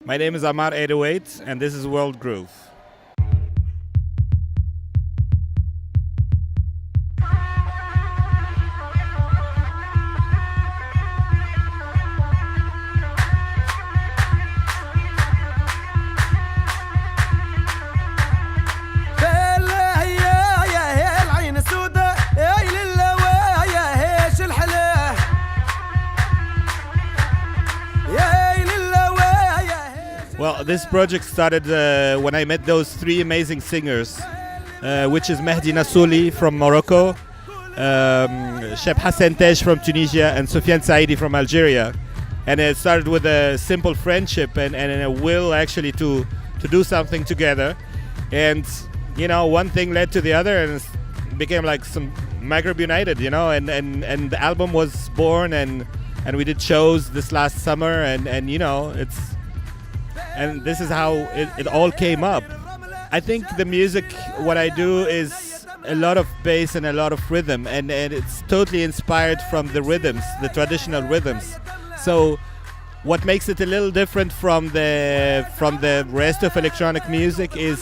My name is AMMAR 808 and this is World Groove. Well, this project started when I met those three amazing singers, which is Mehdi Nassouli from Morocco, Cheb Hassen from Tunisia, and Sofyanne Saidi from Algeria. And it started with a simple friendship and a will actually to do something together. And, you know, one thing led to the other and it became like some Maghreb United, you know, and the album was born and we did shows this last summer and you know, and this is how it all came up. I think the music, what I do is a lot of bass and a lot of rhythm, and it's totally inspired from the rhythms, the traditional rhythms. So what makes it a little different from the rest of electronic music is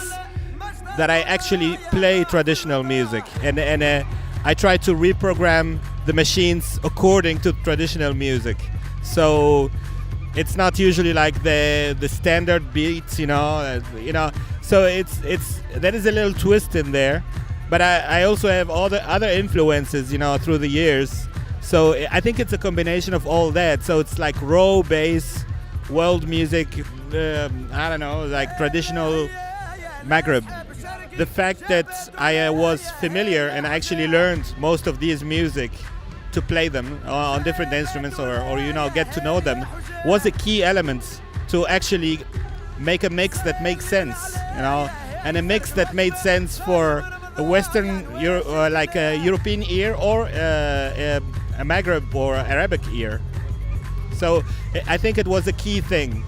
that I actually play traditional music, and I try to reprogram the machines according to traditional music. So it's not usually like the standard beats, you know. So there is a little twist in there, but I also have all the other influences, you know, through the years. So I think it's a combination of all that. So it's like raw bass, world music, I don't know, like traditional Maghreb. The fact that I was familiar and I actually learned most of these music to play them on different instruments or you know, get to know them was a key element to actually make a mix that makes sense, you know, and a mix that made sense for a Western, like a European ear or a Maghreb or Arabic ear. So I think it was a key thing.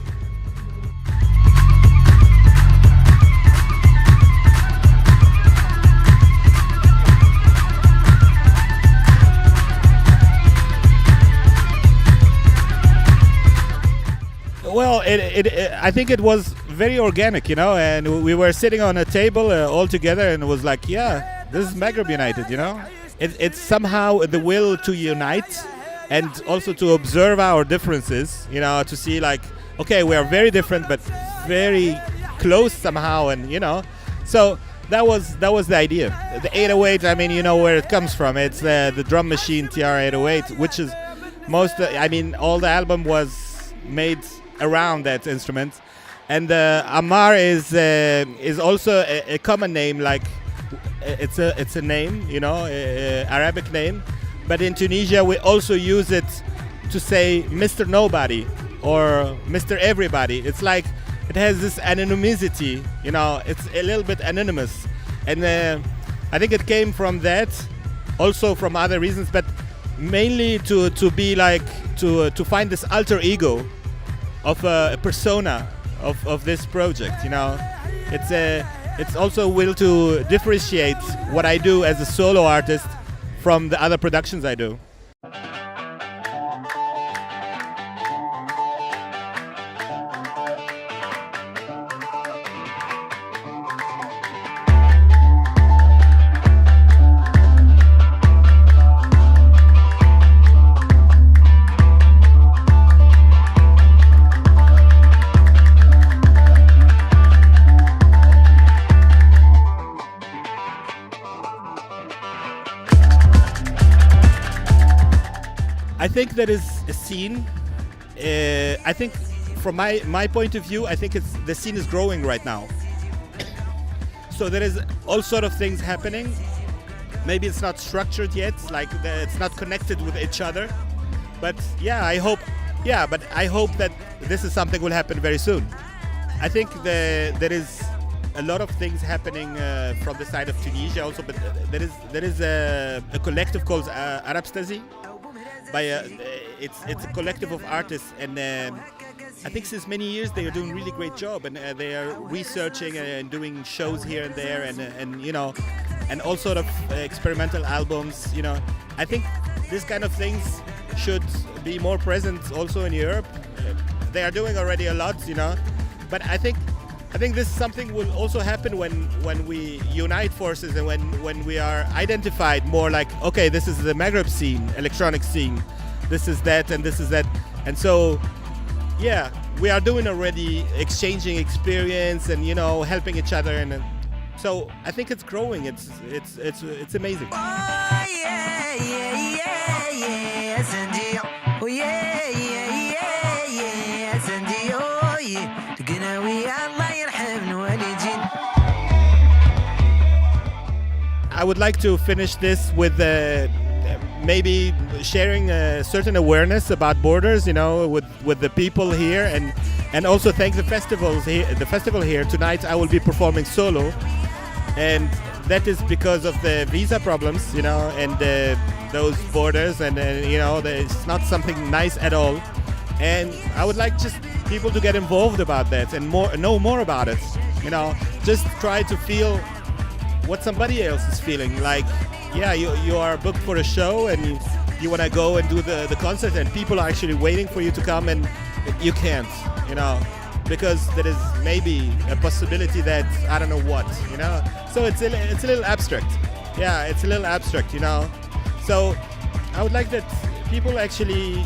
Well, I think it was very organic, you know, and we were sitting on a table all together and it was like, yeah, this is Maghreb United, you know. It's somehow the will to unite and also to observe our differences, you know, to see like, okay, we are very different but very close somehow, and you know. So that was the idea. The 808, I mean, you know where it comes from. It's the drum machine TR-808, which is all the album was made around that instrument, and AMMAR is also a common name. Like it's a name, you know, Arabic name, but in Tunisia we also use it to say Mr. Nobody or Mr. Everybody. It's like it has this anonymity, you know. It's a little bit anonymous, and I think it came from that, also from other reasons, but mainly to be like to find this alter ego of a persona of this project, you know. It's also a will to differentiate what I do as a solo artist from the other productions I do. I think there is a scene. I think, from my point of view, I think the scene is growing right now. So there is all sort of things happening. Maybe it's not structured yet, like it's not connected with each other. But yeah, I hope that this is something will happen very soon. I think there is a lot of things happening from the side of Tunisia also, but there is a collective called Arabstasy. It's a collective of artists, and I think since many years they are doing a really great job, and they are researching and doing shows here and there, and you know, and all sort of experimental albums, you know. I think this kind of things should be more present also in Europe. They are doing already a lot, you know, but I think this is something will also happen when we unite forces and when we are identified more like, okay, this is the Maghreb scene, electronic scene, this is that and this is that, and so yeah, we are doing already exchanging experience and helping each other, and so I think it's growing. It's amazing. Oh, yeah, yeah, yeah, yeah, Sandy. Oh, yeah, yeah, yeah, yeah, Sandy. Oh, yeah. تقناوي الله يرحمنا والدين. I would like to finish this with maybe sharing a certain awareness about borders, with the people here, and also thank the festivals here. The festival here tonight, I will be performing solo, and that is because of the visa problems, and those borders, and it's not something nice at all. And I would like just people to get involved about that and know more about it. Just try to feel what somebody else is feeling. Like, yeah, you are booked for a show and you want to go and do the concert, and people are actually waiting for you to come, and you can't, because there is maybe a possibility that I don't know what, So it's a little abstract. Yeah, it's a little abstract, So I would like that people actually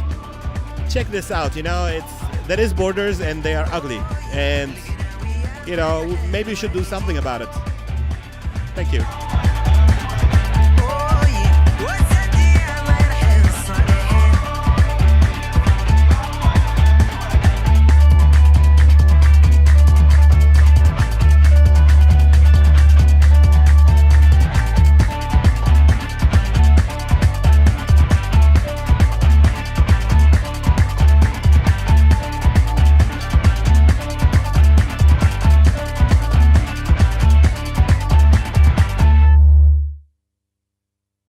check this out. There is borders and they are ugly, and maybe we should do something about it. Thank you.